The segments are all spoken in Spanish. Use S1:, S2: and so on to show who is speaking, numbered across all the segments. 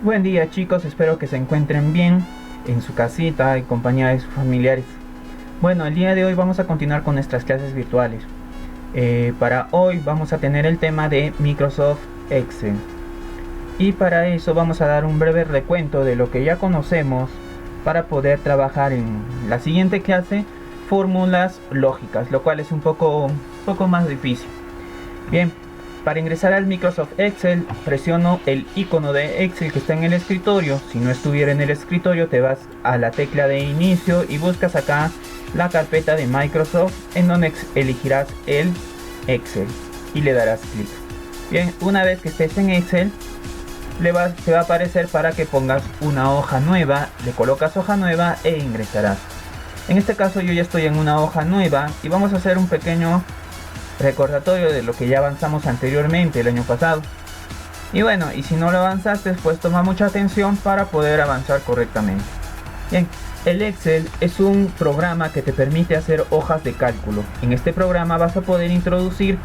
S1: Buen día chicos, espero que se encuentren bien en su casita, en compañía de sus familiares. Bueno, el día de hoy vamos a continuar con nuestras clases virtuales. Para hoy vamos a tener el tema de Microsoft Excel. Y para eso vamos a dar un breve recuento de lo que ya conocemos para poder trabajar en la siguiente clase, fórmulas lógicas, lo cual es un poco más difícil. Bien, para ingresar al Microsoft Excel, presiono el icono de Excel que está en el escritorio. Si no estuviera en el escritorio, te vas a la tecla de inicio y buscas acá la carpeta de Microsoft, en donde elegirás el Excel y le darás clic. Bien, una vez que estés en Excel, te va a aparecer para que pongas una hoja nueva, le colocas hoja nueva e ingresarás. En este caso yo ya estoy en una hoja nueva y vamos a hacer un pequeño recordatorio de lo que ya avanzamos anteriormente el año pasado. Y bueno, y si no lo avanzaste, pues toma mucha atención para poder avanzar correctamente. Bien, el Excel es un programa que te permite hacer hojas de cálculo. En este programa vas a poder introducir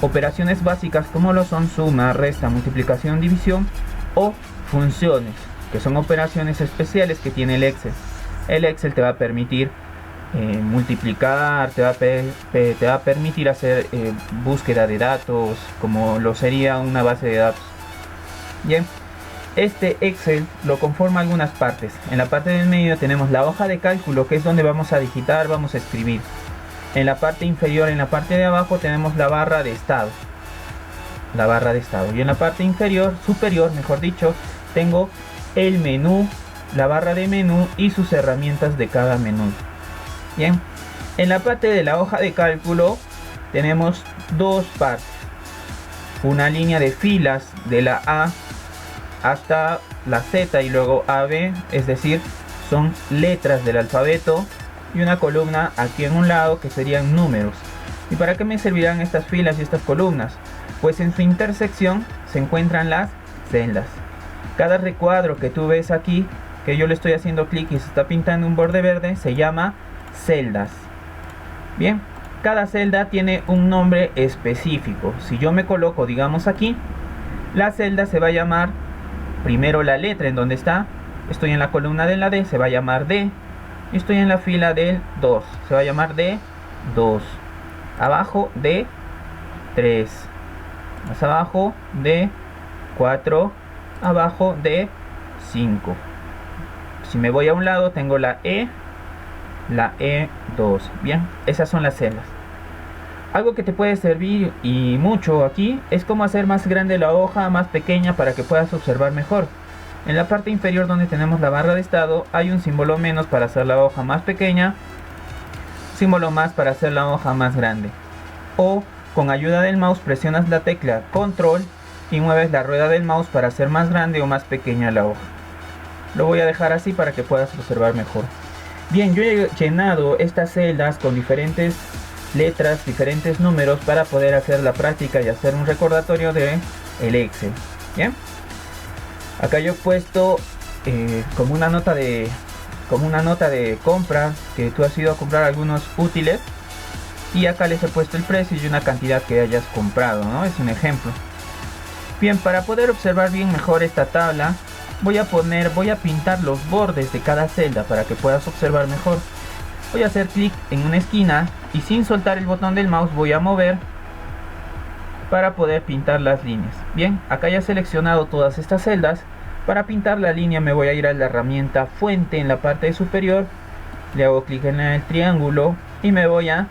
S1: operaciones básicas como lo son suma, resta, multiplicación, división o funciones, que son operaciones especiales que tiene el Excel. El Excel te va a permitir multiplicar, te va a permitir hacer búsqueda de datos, como lo sería una base de datos. Bien, este Excel lo conforma algunas partes. En la parte del medio tenemos la hoja de cálculo, que es donde vamos a digitar, vamos a escribir. En la parte inferior, en la parte de abajo, tenemos la barra de estado. Y en la parte superior, mejor dicho, tengo el menú, la barra de menú y sus herramientas de cada menú. Bien, en la parte de la hoja de cálculo tenemos dos partes. Una línea de filas de la A hasta la Z y luego AB, es decir, son letras del alfabeto, y una columna aquí en un lado que serían números. ¿Y para qué me servirán estas filas y estas columnas? Pues en su intersección se encuentran las celdas. Cada recuadro que tú ves aquí, que yo le estoy haciendo clic y se está pintando un borde verde, se llama celdas. Bien, cada celda tiene un nombre específico. Si yo me coloco, digamos aquí, la celda se va a llamar primero la letra en donde está. Estoy en la columna de la D, se va a llamar D. Y estoy en la fila del 2, se va a llamar D2. Abajo D3. Más abajo D4. Abajo D5. Si me voy a un lado, tengo la E2. Bien, esas son las celdas. Algo que te puede servir y mucho aquí es cómo hacer más grande la hoja, más pequeña, para que puedas observar mejor. En la parte inferior, donde tenemos la barra de estado, hay un símbolo menos para hacer la hoja más pequeña, símbolo más para hacer la hoja más grande. O con ayuda del mouse presionas la tecla control y mueves la rueda del mouse para hacer más grande o más pequeña la hoja. Lo voy a dejar así para que puedas observar mejor. Bien, yo he llenado estas celdas con diferentes letras, diferentes números, para poder hacer la práctica y hacer un recordatorio de el Excel. Bien, acá yo he puesto como una nota de compra, que tú has ido a comprar algunos útiles, y acá les he puesto el precio y una cantidad que hayas comprado, ¿no? Es un ejemplo. Bien, para poder observar bien mejor esta tabla, voy a pintar los bordes de cada celda para que puedas observar mejor. Voy a hacer clic en una esquina y sin soltar el botón del mouse voy a mover para poder pintar las líneas. Bien, acá ya he seleccionado todas estas celdas. Para pintar la línea me voy a ir a la herramienta fuente en la parte superior, le hago clic en el triángulo y me voy a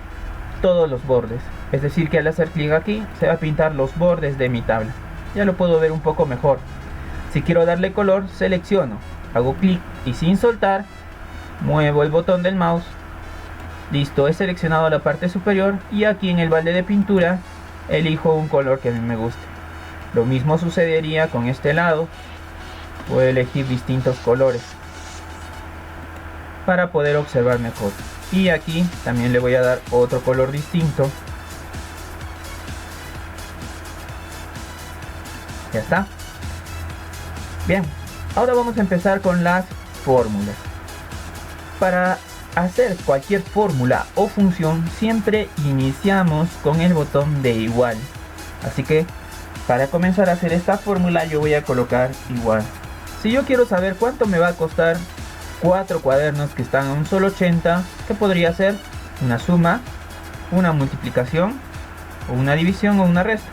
S1: todos los bordes. Es decir, que al hacer clic aquí se va a pintar los bordes de mi tabla. Ya lo puedo ver un poco mejor. Si quiero darle color, selecciono, hago clic y sin soltar muevo el botón del mouse. Listo, he seleccionado la parte superior y aquí en el balde de pintura elijo un color que a mí me guste. Lo mismo sucedería con este lado. Puedo elegir distintos colores para poder observar mejor. Y aquí también le voy a dar otro color distinto. Ya está. Bien, ahora vamos a empezar con las fórmulas. Para hacer cualquier fórmula o función siempre iniciamos con el botón de igual. Así que para comenzar a hacer esta fórmula yo voy a colocar igual. Si yo quiero saber cuánto me va a costar 4 cuadernos que están a un solo 80, ¿qué podría ser? Una suma, una multiplicación, o una división o una resta.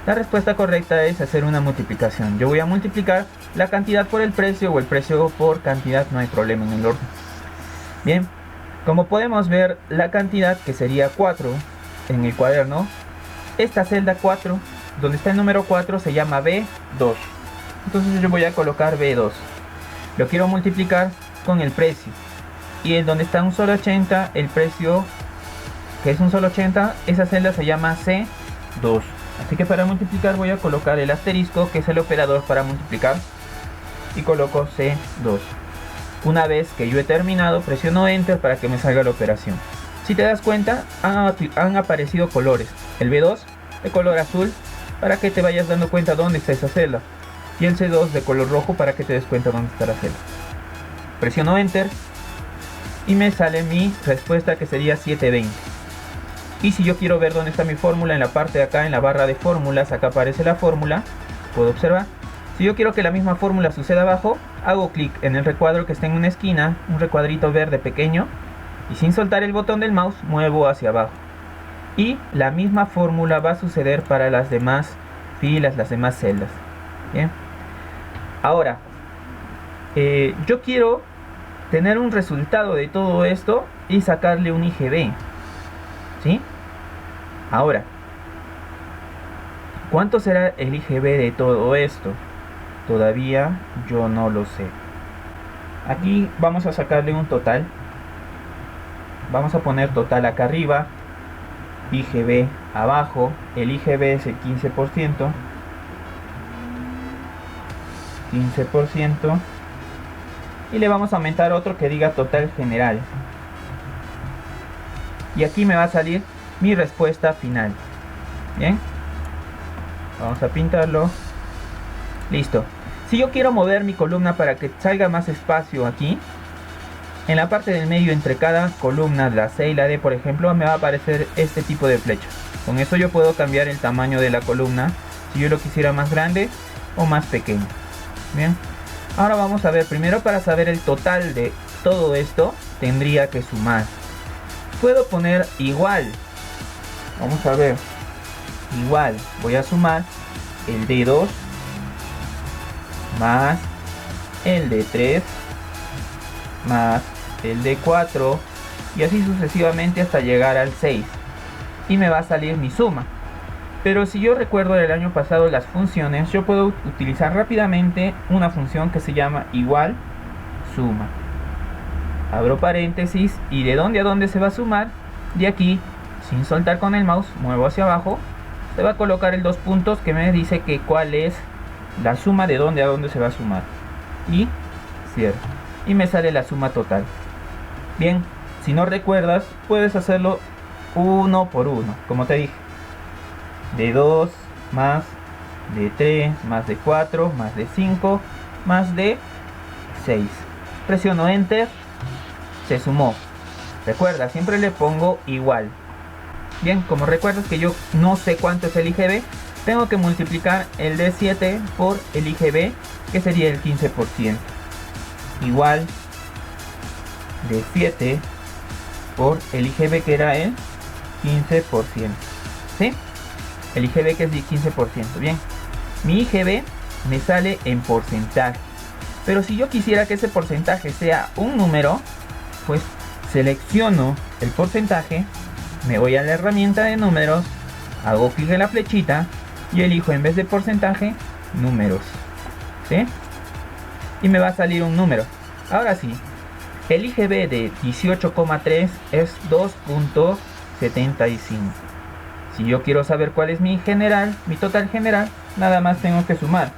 S1: La respuesta correcta es hacer una multiplicación. Yo voy a multiplicar la cantidad por el precio o el precio por cantidad, no hay problema en el orden. Bien, como podemos ver, la cantidad, que sería 4 en el cuaderno, esta celda 4, donde está el número 4, se llama B2. Entonces yo voy a colocar B2. Lo quiero multiplicar con el precio. Y en donde está un solo 80, el precio, que es un solo 80, esa celda se llama C2. Así que para multiplicar voy a colocar el asterisco, que es el operador para multiplicar, y coloco C2. Una vez que yo he terminado, presiono Enter para que me salga la operación. Si te das cuenta, han aparecido colores. El B2 de color azul para que te vayas dando cuenta dónde está esa celda, y el C2 de color rojo para que te des cuenta dónde está la celda. Presiono Enter y me sale mi respuesta, que sería 720. Y si yo quiero ver dónde está mi fórmula, en la parte de acá, en la barra de fórmulas, acá aparece la fórmula, puedo observar. Si yo quiero que la misma fórmula suceda abajo, hago clic en el recuadro que está en una esquina, un recuadrito verde pequeño, y sin soltar el botón del mouse, muevo hacia abajo. Y la misma fórmula va a suceder para las demás filas, las demás celdas. Bien. Ahora, yo quiero tener un resultado de todo esto y sacarle un IGB. ¿Sí? Ahora, ¿cuánto será el IGB de todo esto? Todavía yo no lo sé. Aquí vamos a sacarle un total. Vamos a poner total acá arriba, IGB abajo. El IGB es el 15%. 15%. Y le vamos a aumentar otro que diga total general. Y aquí me va a salir mi respuesta final. Bien. Vamos a pintarlo. Listo. Si yo quiero mover mi columna para que salga más espacio aquí, en la parte del medio entre cada columna, la C y la D, por ejemplo, me va a aparecer este tipo de flechas. Con eso yo puedo cambiar el tamaño de la columna, si yo lo quisiera más grande o más pequeño. Bien. Ahora vamos a ver, primero, para saber el total de todo esto, tendría que sumar. Puedo poner igual. Vamos a ver. Igual. Voy a sumar el D2 más el D3 más el D4 y así sucesivamente hasta llegar al 6. Y me va a salir mi suma. Pero si yo recuerdo del año pasado las funciones, yo puedo utilizar rápidamente una función que se llama igual suma. Abro paréntesis y de dónde a dónde se va a sumar. De aquí, sin soltar con el mouse, muevo hacia abajo. Se va a colocar el 2 puntos que me dice que cuál es la suma de dónde a dónde se va a sumar. Y cierro. Y me sale la suma total. Bien, si no recuerdas, puedes hacerlo uno por uno, como te dije. D2 más D3 más D4 más D5 más D6. Presiono Enter. Se sumó. Recuerda, siempre le pongo igual. Bien, como recuerdas que yo no sé cuánto es el IGB, tengo que multiplicar el D7 por el IGB, que sería el 15%. Igual D7 por el IGB, que era el 15%. ¿Sí? El IGB, que es de 15%. Bien, mi IGB me sale en porcentaje. Pero si yo quisiera que ese porcentaje sea un número, pues selecciono el porcentaje, me voy a la herramienta de números, hago clic en la flechita y elijo, en vez de porcentaje, números. ¿Sí? Y me va a salir un número. Ahora sí, el IGB de 18,3 es 2.75. Si yo quiero saber cuál es mi general, mi total general, nada más tengo que sumar.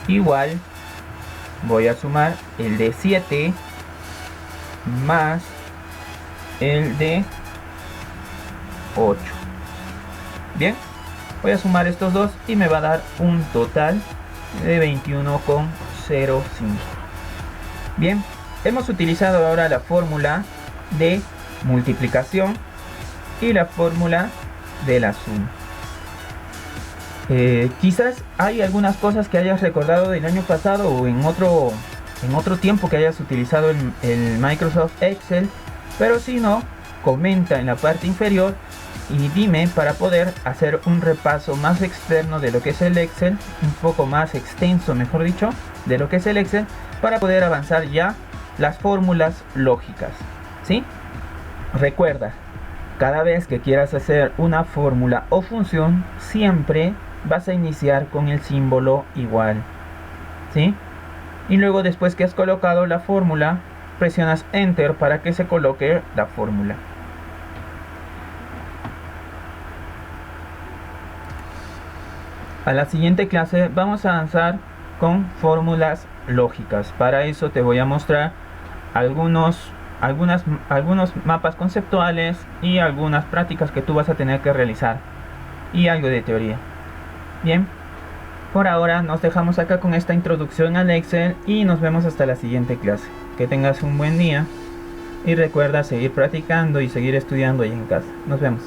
S1: Igual, voy a sumar el de 7 más el de 8. Bien, voy a sumar estos dos y me va a dar un total de 21,05. Bien, hemos utilizado ahora la fórmula de multiplicación y la fórmula de la suma. Quizás hay algunas cosas que hayas recordado del año pasado o en otro tiempo que hayas utilizado el Microsoft Excel, pero si no, comenta en la parte inferior y dime para poder hacer un repaso más externo de lo que es el Excel, un poco más extenso, mejor dicho, de lo que es el Excel, para poder avanzar ya las fórmulas lógicas, ¿sí? Recuerda, cada vez que quieras hacer una fórmula o función, siempre vas a iniciar con el símbolo igual, ¿sí? Y luego, después que has colocado la fórmula, presionas Enter para que se coloque la fórmula. A la siguiente clase vamos a avanzar con fórmulas lógicas. Para eso te voy a mostrar algunos mapas conceptuales y algunas prácticas que tú vas a tener que realizar y algo de teoría. Bien, por ahora nos dejamos acá con esta introducción al Excel y nos vemos hasta la siguiente clase. Que tengas un buen día y recuerda seguir practicando y seguir estudiando ahí en casa. Nos vemos.